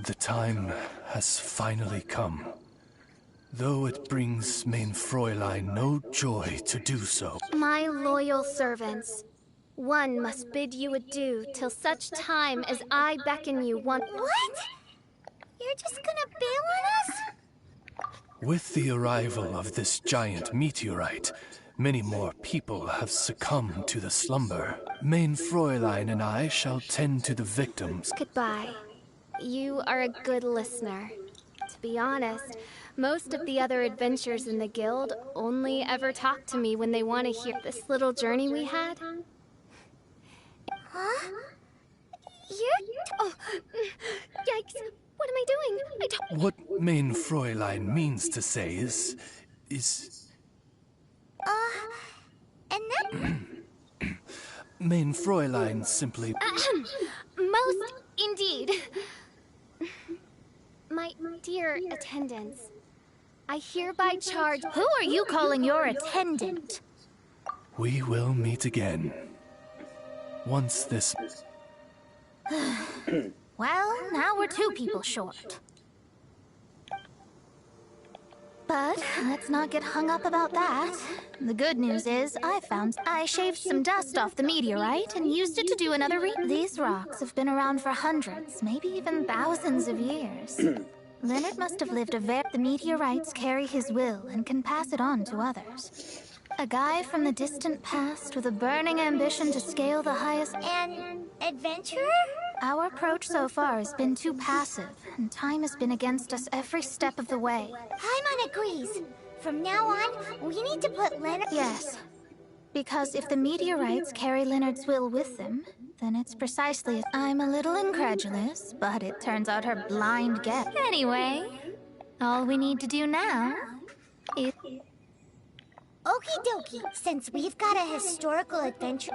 The time has finally come. Though it brings main Fräulein no joy to do so. My loyal servants, one must bid you adieu till such time as I beckon you one— What? You're just gonna bail on us? With the arrival of this giant meteorite, many more people have succumbed to the slumber. Main Fräulein and I shall tend to the victims. Goodbye. You are a good listener. To be honest, most of the other adventurers in the guild only ever talk to me when they want to hear this little journey we had. Huh? Oh, yikes. What am I doing? I don't— What main Fräulein means to say is... And that... Main Fräulein simply... Most indeed. My dear attendants, I hereby charge— Who are you calling your attendant? We will meet again. Once this... Well, now we're 2 people short. But let's not get hung up about that. The good news is, I shaved some dust off the meteorite and used it to do another These rocks have been around for hundreds, maybe even thousands of years. Leonard must have lived the meteorites carry his will and can pass it on to others. A guy from the distant past with a burning ambition to scale the highest... An adventurer? Our approach so far has been too passive, and time has been against us every step of the way. Paimon agrees. From now on, we need to put Leonard... Yes. Because if the meteorites carry Leonard's will with them, then it's precisely as... I'm a little incredulous, but it turns out her blind guess. Anyway, all we need to do now is... Okie dokie, since we've got a historical adventure...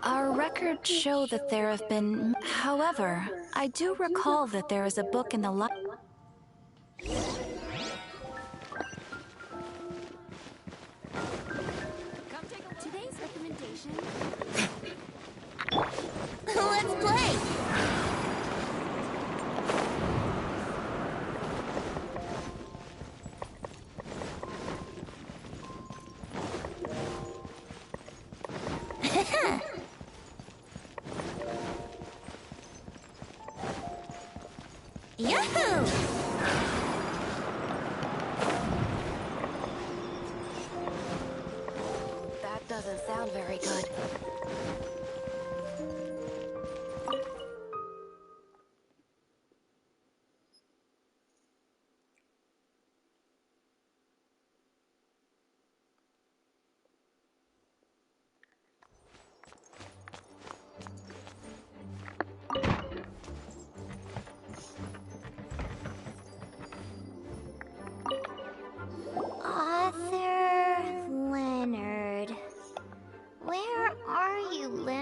Our records show that there have been... However, I do recall that there is a book in the Today's recommendation... Let's play! Yahoo! That doesn't sound very good.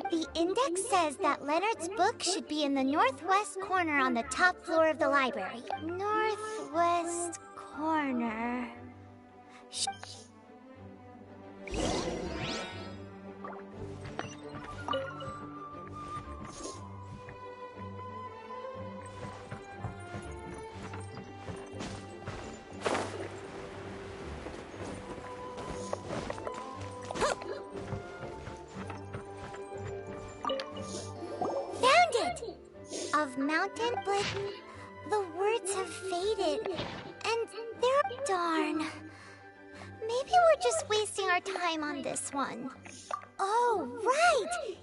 The index says that Leonard's book should be in the northwest corner on the top floor of the library. Northwest corner. Of mountain, but the words have faded, and they're... Darn. Maybe we're just wasting our time on this one. Oh, right!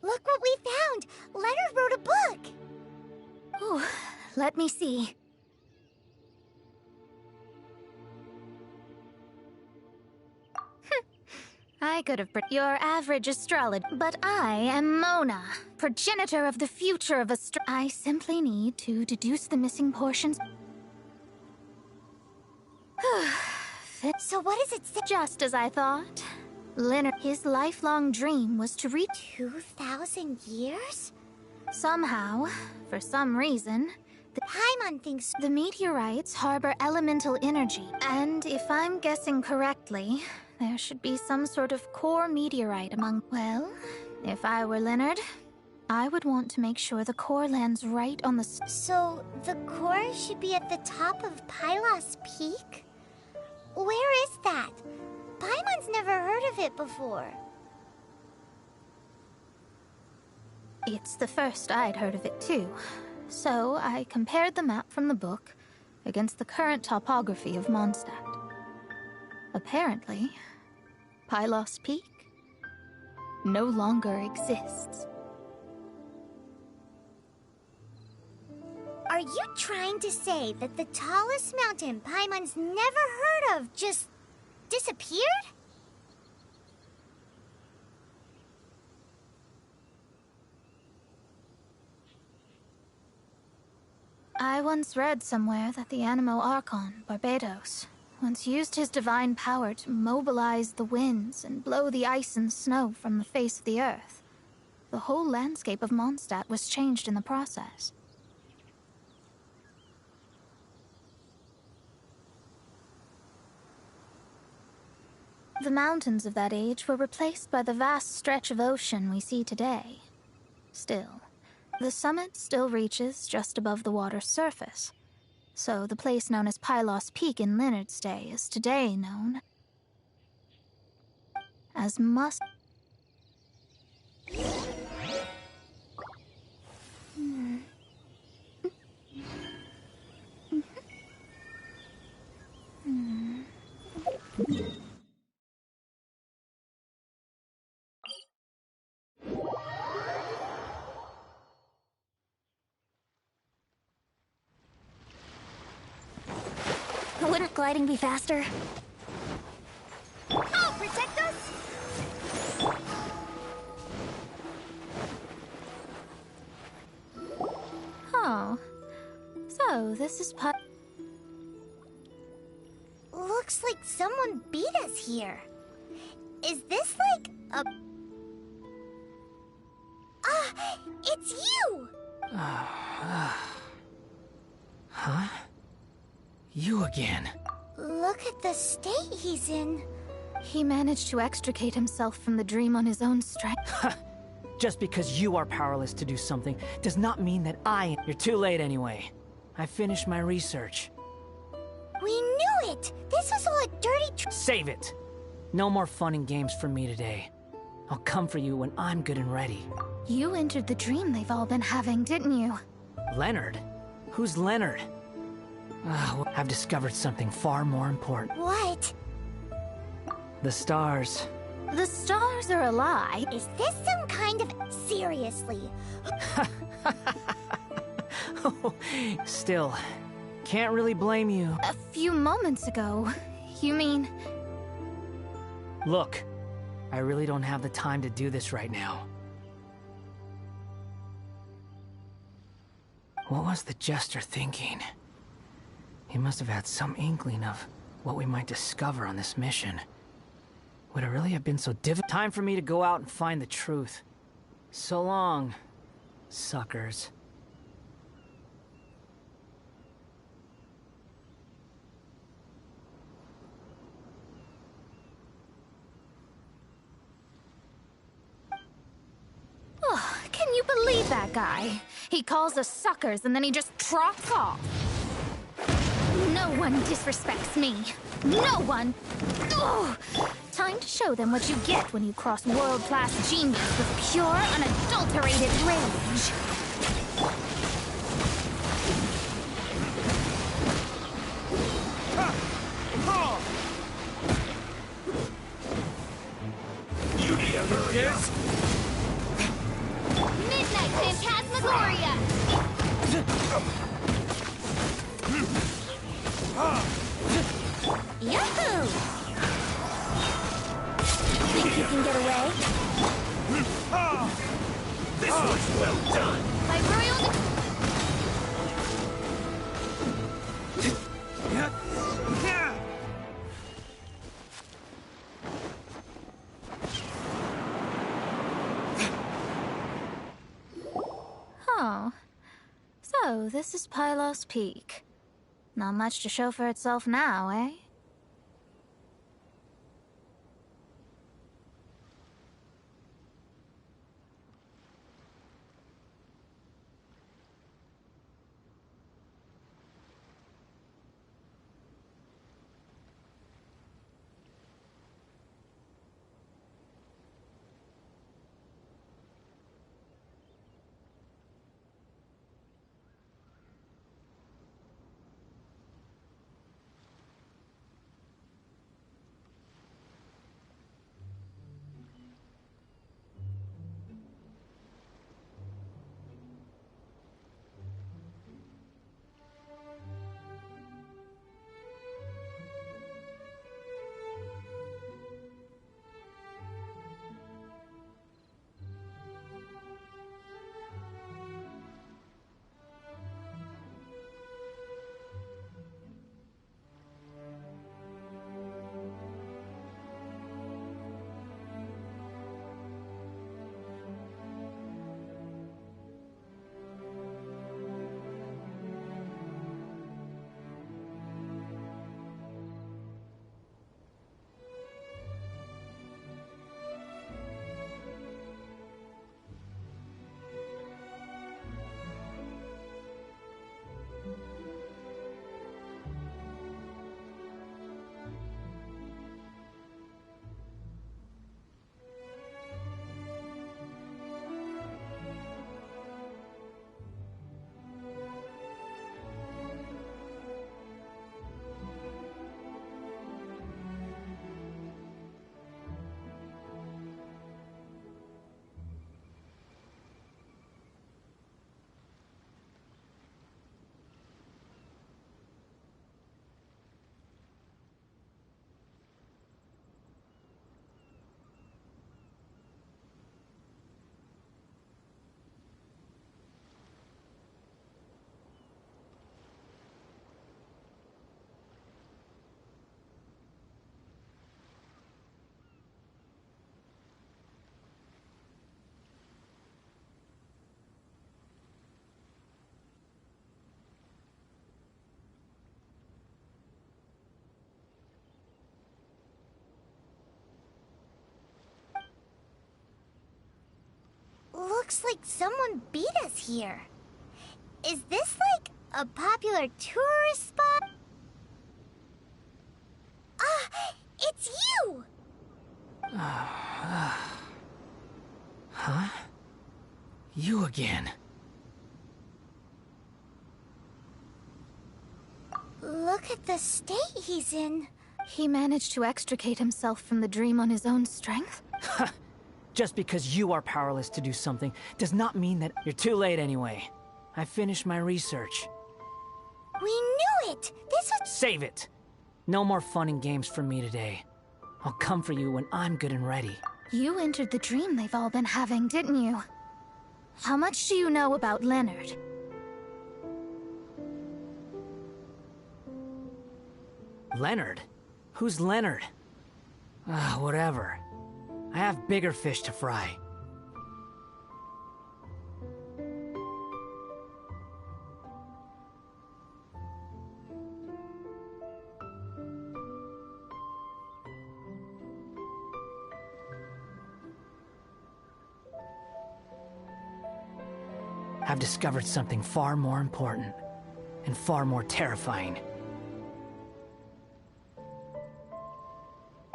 Look what we found! Leonard wrote a book! Oh, let me see. I could have your average astrologer, but I am Mona, progenitor of the future of I simply need to deduce the missing portions. So what does it say? Just as I thought. Leonard, his lifelong dream was to reach 2,000 years? somehow, for some reason, Paimon thinks the meteorites harbor elemental energy. And if I'm guessing correctly, there should be some sort of core meteorite among... Well, if I were Leonard, I would want to make sure the core lands right on the... So the core should be at the top of Pylos Peak? Where is that? Paimon's never heard of it before. It's the first I'd heard of it too. So I compared the map from the book against the current topography of Mondstadt. Apparently, Pylos Peak no longer exists. Are you trying to say that the tallest mountain Paimon's never heard of just disappeared? I once read somewhere that the Animo Archon, Barbados, once used his divine power to mobilize the winds and blow the ice and snow from the face of the earth. The whole landscape of Mondstadt was changed in the process. The mountains of that age were replaced by the vast stretch of ocean we see today. Still, the summit still reaches just above the water's surface, so the place known as Pylos Peak in Leonard's day is today known as Must... Wouldn't gliding be faster? Oh, protect us! Oh. So, this is Looks like someone beat us here. Is this like a... Ah, it's you! Huh? You again. Look at the state he's in. He managed to extricate himself from the dream on his own strength. Just because you are powerless to do something does not mean that I am. You're too late anyway. I finished my research. We knew it! This was all a dirty Save it! No more fun and games for me today. I'll come for you when I'm good and ready. You entered the dream they've all been having, didn't you? Leonard? Who's Leonard? Well, I've discovered something far more important. What? The stars. The stars are a lie. Is this some kind of... Seriously? Still, can't really blame you. A few moments ago, you mean... Look, I really don't have the time to do this right now. What was the Jester thinking? He must have had some inkling of what we might discover on this mission. Would it really have been so difficult? Time for me to go out and find the truth. So long, suckers. Oh, can you believe that guy. He calls us suckers and then he just trots off. No one disrespects me. No one! Ugh. Time to show them what you get when you cross world-class genius with pure, unadulterated rage. Midnight Phantasmagoria! Yahoo! Think you can get away? This was well done. My royal... Oh. So, this is Pylos Peak. Not much to show for itself now, eh? Looks like someone beat us here. Is this like a popular tourist spot? Ah, it's you! Huh? You again. Look at the state he's in. He managed to extricate himself from the dream on his own strength? Just because you are powerless to do something does not mean that you're too late anyway. I finished my research. We knew it! This was— Save it! No more fun and games for me today. I'll come for you when I'm good and ready. You entered the dream they've all been having, didn't you? How much do you know about Leonard? Leonard? Who's Leonard? Whatever. I have bigger fish to fry. I've discovered something far more important and far more terrifying.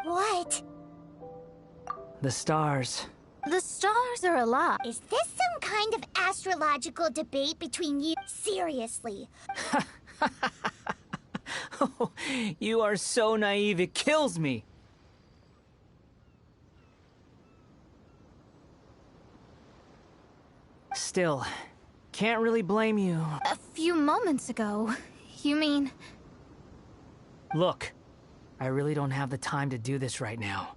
What? The stars. The stars are alive. Is this some kind of astrological debate between you? Seriously. Oh, you are so naive, it kills me. Still, can't really blame you. A few moments ago, you mean... Look, I really don't have the time to do this right now.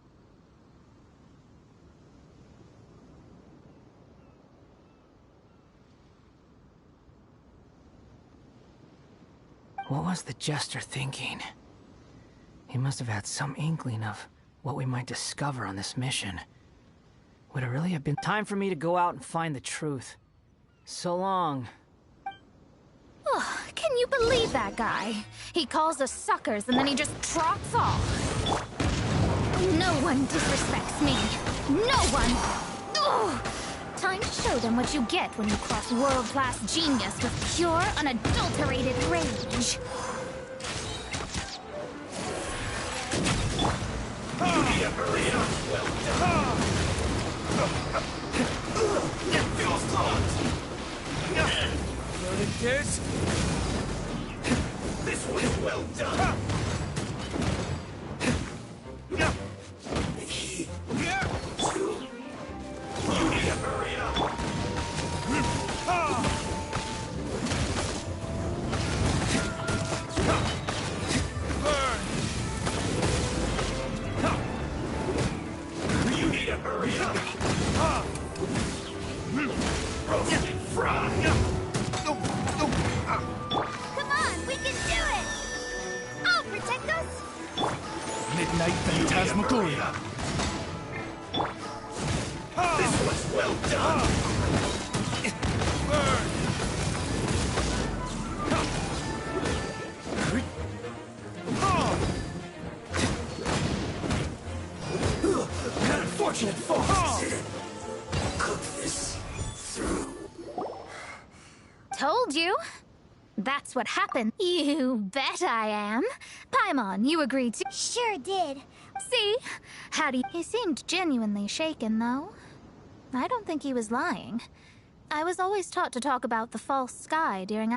What was the Jester thinking? He must have had some inkling of what we might discover on this mission. Would it really have been time for me to go out and find the truth? So long. Oh, can you believe that guy? He calls us suckers and then he just trots off. No one disrespects me. No one! Ugh. Time to show them what you get when you cross world-class genius with pure, unadulterated rage. This was well done. Midnight Phantasmagoria. This was well done. An unfortunate fall. Cook this through. Told you. That's what happened. You bet I am. Paimon, you agreed to... Sure did. See? How do you... He seemed genuinely shaken, though. I don't think he was lying. I was always taught to talk about the false sky during...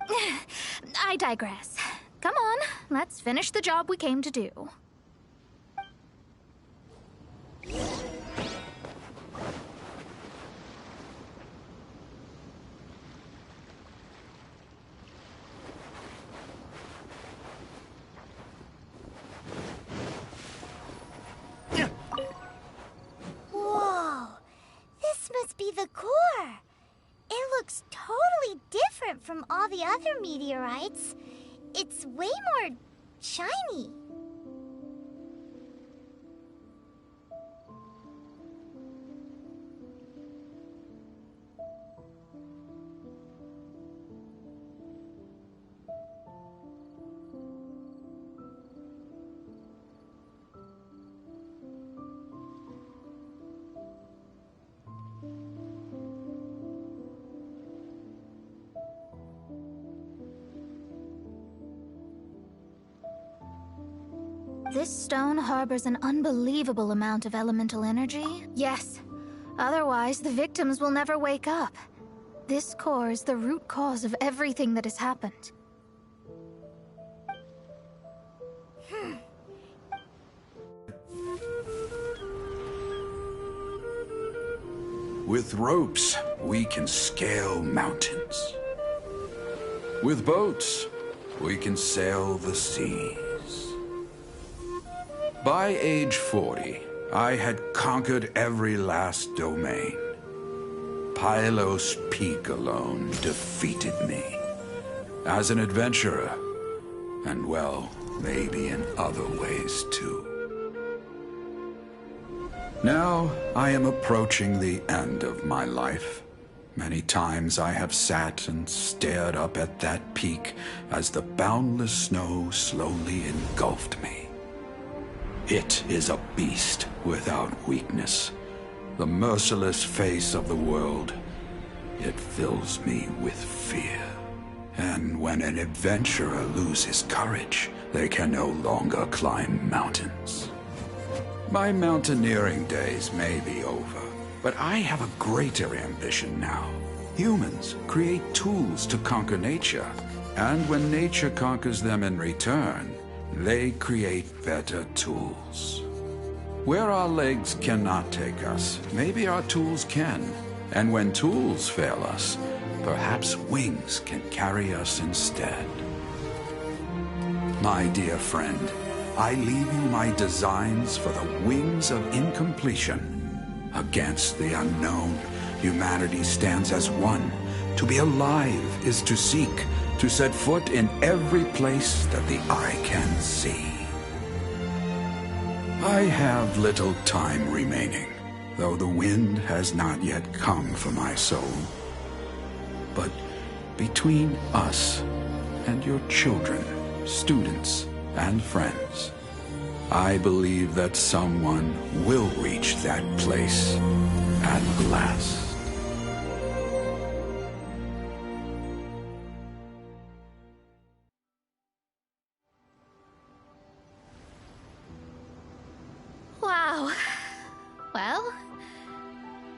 I digress. Come on, let's finish the job we came to do. Be the core. It looks totally different from all the other meteorites. It's way more shiny. This stone harbors an unbelievable amount of elemental energy. Yes. Otherwise, the victims will never wake up. This core is the root cause of everything that has happened. With ropes, we can scale mountains. With boats, we can sail the seas. By age 40, I had conquered every last domain. Pylos Peak alone defeated me. As an adventurer, and well, maybe in other ways too. Now, I am approaching the end of my life. Many times I have sat and stared up at that peak as the boundless snow slowly engulfed me. It is a beast without weakness, the merciless face of the world, it fills me with fear. And when an adventurer loses courage, they can no longer climb mountains. My mountaineering days may be over, but I have a greater ambition now. Humans create tools to conquer nature, and when nature conquers them in return, they create better tools. Where our legs cannot take us, maybe our tools can. And when tools fail us, perhaps wings can carry us instead. My dear friend, I leave you my designs for the wings of incompletion. Against the unknown, humanity stands as one. To be alive is to seek, to set foot in every place that the eye can see. I have little time remaining, though the wind has not yet come for my soul. But between us and your children, students, and friends, I believe that someone will reach that place at last. Wow. Well,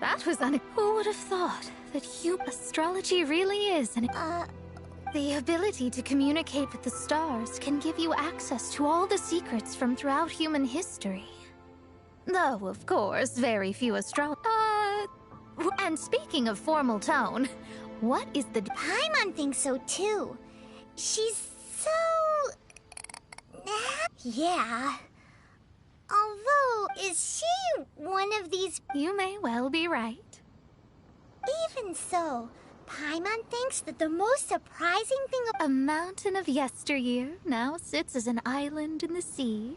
that was who would have thought that astrology really is the ability to communicate with the stars can give you access to all the secrets from throughout human history. Though, of course, very few and speaking of formal tone, what is the... Paimon thinks so too. She's so... Yeah. Although, is she one of these... You may well be right. Even so, Paimon thinks that the most surprising thing... A mountain of yesteryear now sits as an island in the sea.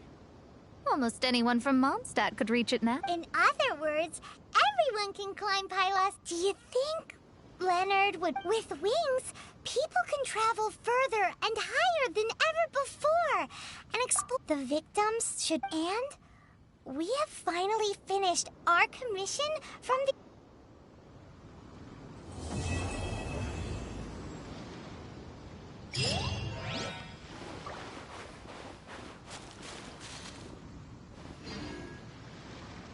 Almost anyone from Mondstadt could reach it now. In other words, everyone can climb Pylos. Do you think, Leonard, with wings, people can travel further and higher than ever before and explore? The victims should... And we have finally finished our commission from the...